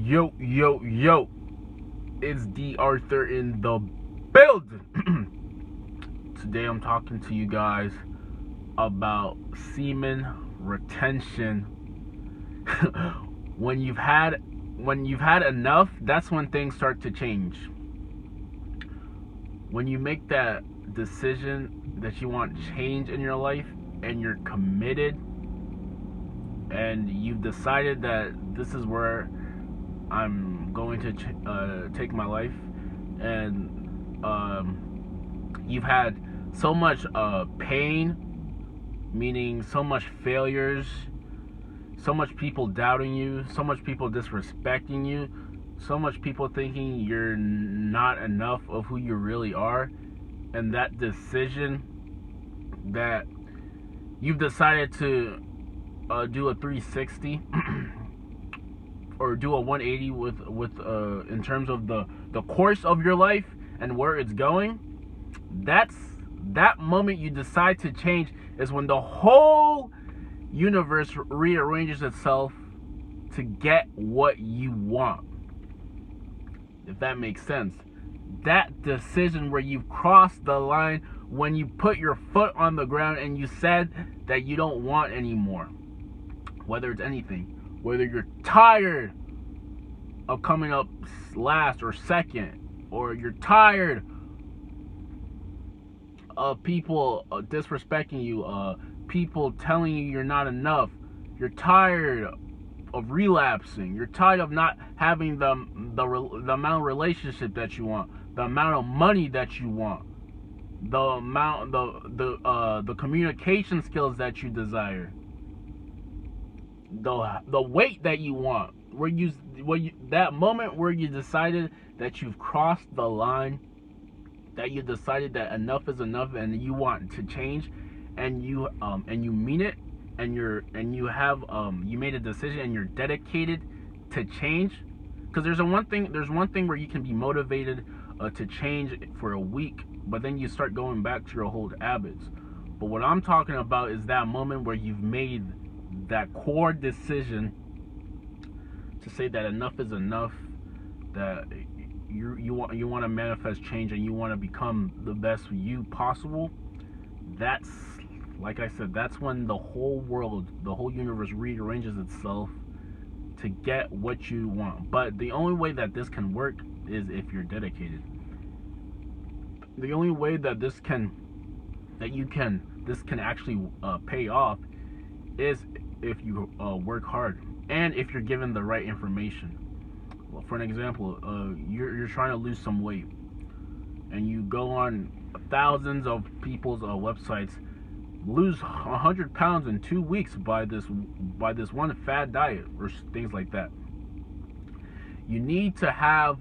Yo, yo, yo. It's D.Arthur in the building. Today I'm talking to you guys about semen retention. when you've had enough, that's when things start to change. When you make that decision that you want change in your life and you're committed and you've decided that this is where I'm going to take my life, and you've had so much pain, meaning so much failures, so much people doubting you, so much people disrespecting you, so much people thinking you're not enough of who you really are, and that decision that you've decided to do a 360 or do a 180 with in terms of the course of your life and where it's going. That moment you decide to change is when the whole universe rearranges itself to get what you want, if that makes sense. That decision where you've crossed the line, when you put your foot on the ground and you said that you don't want anymore, whether it's anything, whether you're tired of coming up last or second, or you're tired of people disrespecting you, people telling you you're not enough, you're tired of relapsing, you're tired of not having the amount of relationship that you want, the amount of money that you want, the amount the communication skills that you desire, the weight that you want, that moment where you decided that you've crossed the line, that you decided that enough is enough and you want to change, and you mean it, and you made a decision and you're dedicated to change. Because there's one thing where you can be motivated to change for a week, but then you start going back to your old habits. But what I'm talking about is that moment where you've made that core decision to say that enough is enough, that you want to manifest change and you want to become the best you possible. That's, like I said, that's when the whole world, the whole universe rearranges itself to get what you want. But the only way that this can work is if you're dedicated. The only way that this can actually pay off is if you work hard and if you're given the right information. Well, for an example, you're trying to lose some weight, and you go on thousands of people's websites, lose 100 pounds in 2 weeks by this one fad diet or things like that. You need to have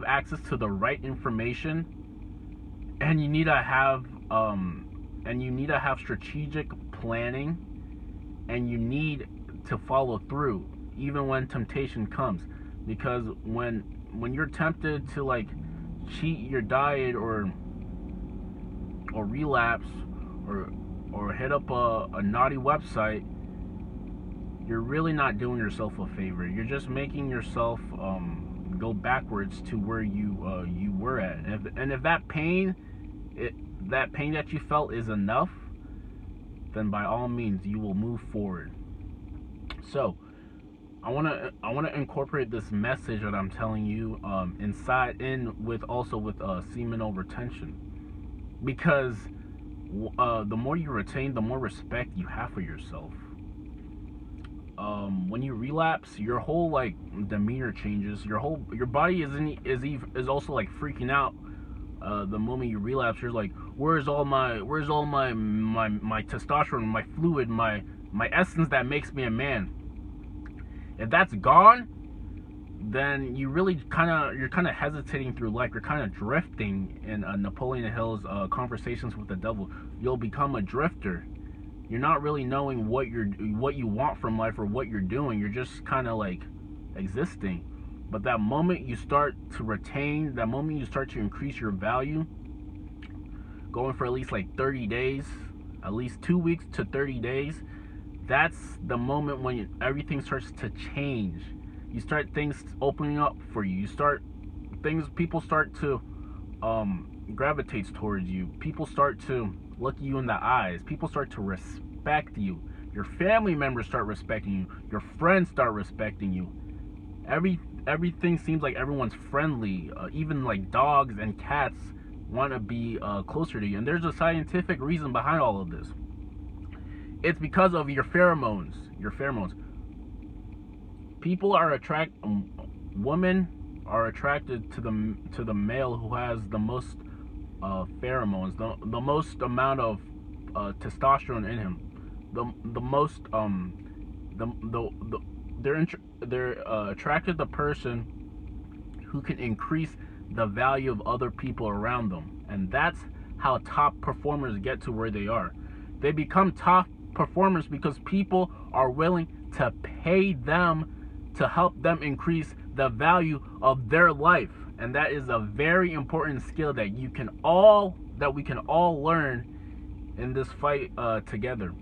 access to the right information, and you need to have strategic planning, and you need to follow through even when temptation comes. Because when you're tempted to like cheat your diet or relapse or hit up a naughty website, you're really not doing yourself a favor. You're just making yourself go backwards to where you were at. And if that pain that you felt is enough, then by all means you will move forward. So I want to incorporate this message that I'm telling you with seminal retention, because the more you retain, the more respect you have for yourself. When you relapse, your whole like demeanor changes. Your body is also like freaking out. The moment you relapse, you're like, where's all my testosterone, my fluid, my essence that makes me a man? If that's gone, then you're kind of hesitating through life. You're kind of drifting in Napoleon Hill's Conversations with the Devil. You'll become a drifter. You're not really knowing what you want from life or what you're doing. You're just kind of like existing. But that moment you start to retain, that moment you start to increase your value, going for at least like 30 days, at least 2 weeks to 30 days, that's the moment when everything starts to change. You start things opening up for you. People start to gravitates towards you. People start to look you in the eyes. People start to respect you. Your family members start respecting you. Your friends start respecting you. Everything seems like everyone's friendly. Even like dogs and cats want to be closer to you. And there's a scientific reason behind all of this. It's because of your pheromones. Your pheromones. Women are attracted to the male who has the most pheromones, the most amount of testosterone in him, the most they're attracted to the person who can increase the value of other people around them, and that's how top performers get to where they are. They become top performers because people are willing to pay them to help them increase the value of their life. And that is a very important skill that we can all learn in this fight together.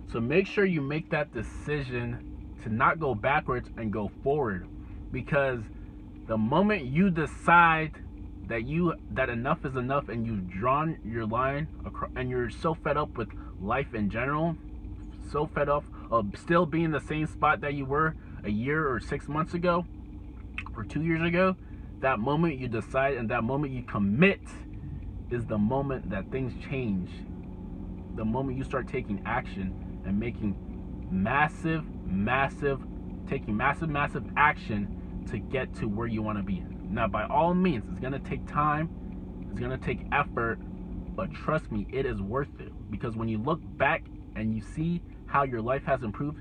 So make sure you make that decision to not go backwards and go forward, because the moment you decide that enough is enough and you've drawn your line across, and you're so fed up with life in general, so fed up of still being in the same spot that you were a year or 6 months ago or 2 years ago, that moment you decide and that moment you commit is the moment that things change. The moment you start taking action and making massive action to get to where you want to be. Now, by all means, it's going to take time, it's going to take effort, but trust me, it is worth it. Because when you look back and you see how your life has improved,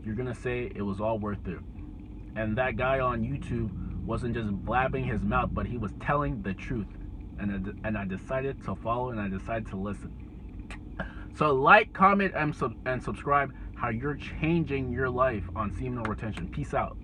you're going to say it was all worth it. And that guy on YouTube wasn't just blabbing his mouth, but he was telling the truth. And I decided to follow, and I decided to listen. So like, comment, and subscribe how you're changing your life on semen retention. Peace out.